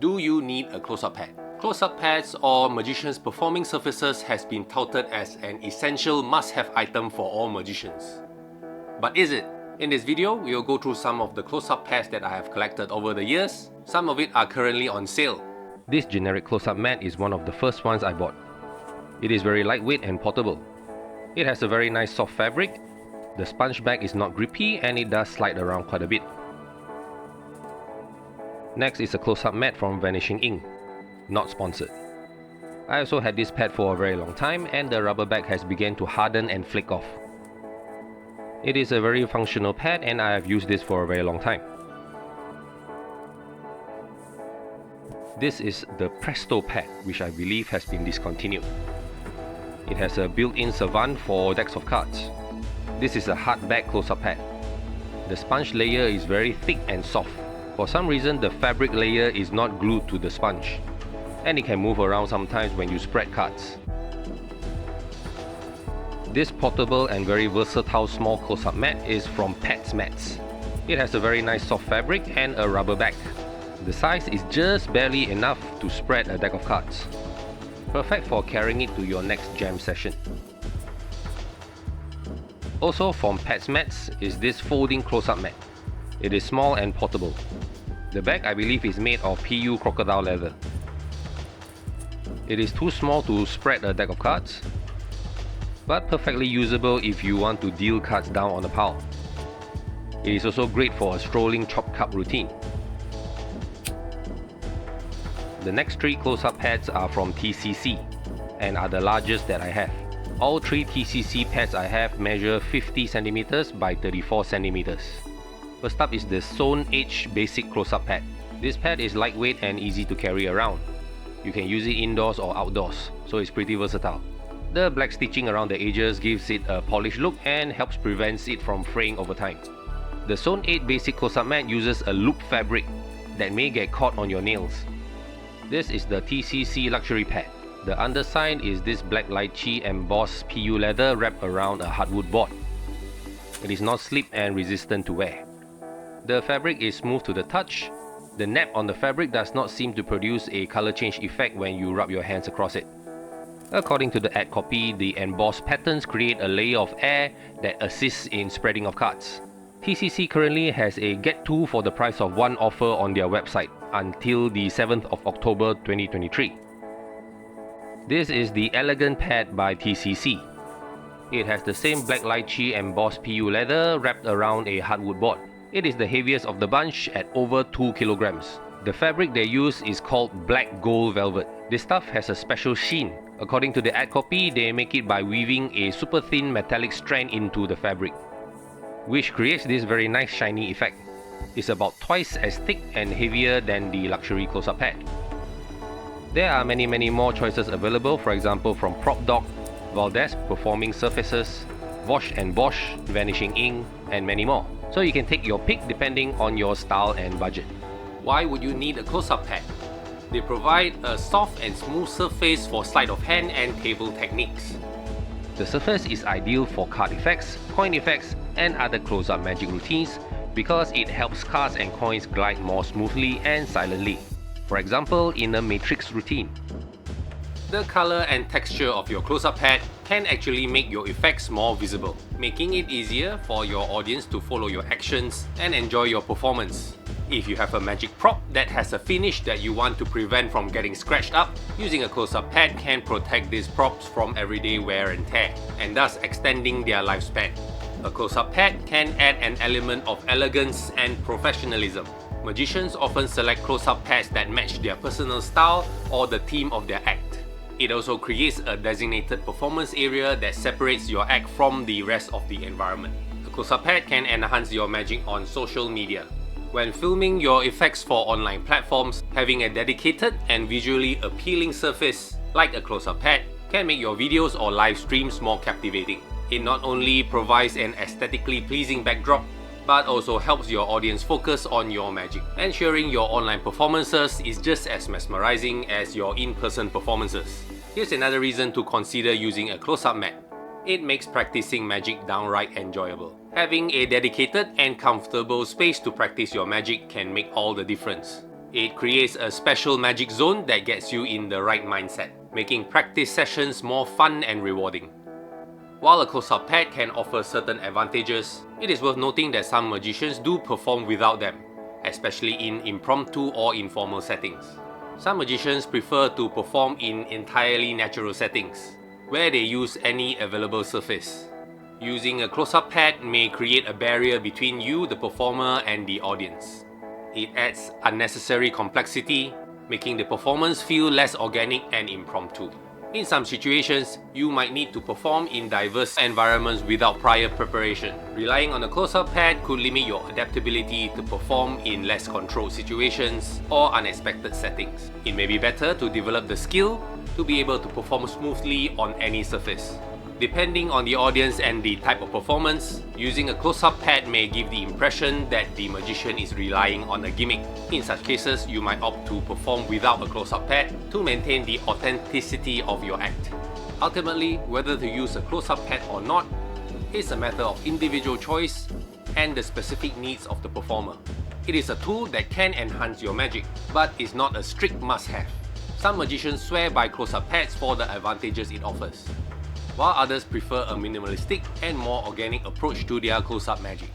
Do you need a close-up pad? Close-up pads or magician's performing surfaces has been touted as an essential must-have item for all magicians. But is it? In this video, we will go through some of the close-up pads that I have collected over the years. Some of it are currently on sale. This generic close-up mat is one of the first ones I bought. It is very lightweight and portable. It has a very nice soft fabric. The sponge bag is not grippy and it does slide around quite a bit. Next is a close-up mat from Vanishing Ink. Not sponsored. I also had this pad for a very long time and the rubber bag has begun to harden and flake off. It is a very functional pad and I have used this for a very long time. This is the Presto pad, which I believe has been discontinued. It has a built-in savant for decks of cards. This is a hardback close-up pad. The sponge layer is very thick and soft. For some reason, the fabric layer is not glued to the sponge, and it can move around sometimes when you spread cards. This portable and very versatile small close-up mat is from Pets Mats. It has a very nice soft fabric and a rubber back. The size is just barely enough to spread a deck of cards. Perfect for carrying it to your next jam session. Also from Pets Mats is this folding close-up mat. It is small and portable. The bag I believe is made of PU crocodile leather. It is too small to spread a deck of cards, but perfectly usable if you want to deal cards down on a pile. It is also great for a strolling chop cup routine. The next three close-up pads are from TCC and are the largest that I have. All three TCC pads I have measure 50 cm by 34 cm. First up is the Zone H Basic Close-Up Pad. This pad is lightweight and easy to carry around. You can use it indoors or outdoors, so it's pretty versatile. The black stitching around the edges gives it a polished look and helps prevent it from fraying over time. The Zone 8 Basic Close-Up Mat uses a loop fabric that may get caught on your nails. This is the TCC Luxury Pad. The underside is this black lychee embossed PU leather wrapped around a hardwood board. It is not slip and resistant to wear. The fabric is smooth to the touch. The nap on the fabric does not seem to produce a color change effect when you rub your hands across it. According to the ad copy, the embossed patterns create a layer of air that assists in spreading of cards. TCC currently has a get 2 for the price of 1 offer on their website until the 7th of October 2023. This is the Elegant Pad by TCC. It has the same black lychee embossed PU leather wrapped around a hardwood board. It is the heaviest of the bunch at over 2 kilograms. The fabric they use is called black gold velvet. This stuff has a special sheen. According to the ad copy, they make it by weaving a super thin metallic strand into the fabric, which creates this very nice shiny effect. It's about twice as thick and heavier than the luxury close-up pad. There are many more choices available, for example from Prop Dog, Valdez Performing Surfaces, Vosh & Bosch, Vanishing Ink, and many more. So you can take your pick depending on your style and budget. Why would you need a close-up pad? They provide a soft and smooth surface for sleight of hand and table techniques. The surface is ideal for card effects, coin effects, and other close-up magic routines because it helps cards and coins glide more smoothly and silently. For example, in a matrix routine. The color and texture of your close-up pad can actually make your effects more visible, making it easier for your audience to follow your actions and enjoy your performance. If you have a magic prop that has a finish that you want to prevent from getting scratched up, using a close-up pad can protect these props from everyday wear and tear, and thus extending their lifespan. A close-up pad can add an element of elegance and professionalism. Magicians often select close-up pads that match their personal style or the theme of their act. It also creates a designated performance area that separates your act from the rest of the environment. A close-up pad can enhance your magic on social media. When filming your effects for online platforms, having a dedicated and visually appealing surface like a close-up pad can make your videos or live streams more captivating. It not only provides an aesthetically pleasing backdrop, but also helps your audience focus on your magic, ensuring your online performances is just as mesmerizing as your in-person performances. Here's another reason to consider using a close-up mat. It makes practicing magic downright enjoyable. Having a dedicated and comfortable space to practice your magic can make all the difference. It creates a special magic zone that gets you in the right mindset, making practice sessions more fun and rewarding. While a close-up pad can offer certain advantages, it is worth noting that some magicians do perform without them, especially in impromptu or informal settings. Some magicians prefer to perform in entirely natural settings, where they use any available surface. Using a close-up pad may create a barrier between you, the performer, and the audience. It adds unnecessary complexity, making the performance feel less organic and impromptu. In some situations, you might need to perform in diverse environments without prior preparation. Relying on a close-up pad could limit your adaptability to perform in less controlled situations or unexpected settings. It may be better to develop the skill to be able to perform smoothly on any surface. Depending on the audience and the type of performance, using a close-up pad may give the impression that the magician is relying on a gimmick. In such cases, you might opt to perform without a close-up pad to maintain the authenticity of your act. Ultimately, whether to use a close-up pad or not is a matter of individual choice and the specific needs of the performer. It is a tool that can enhance your magic, but is not a strict must-have. Some magicians swear by close-up pads for the advantages it offers, while others prefer a minimalistic and more organic approach to their close-up magic.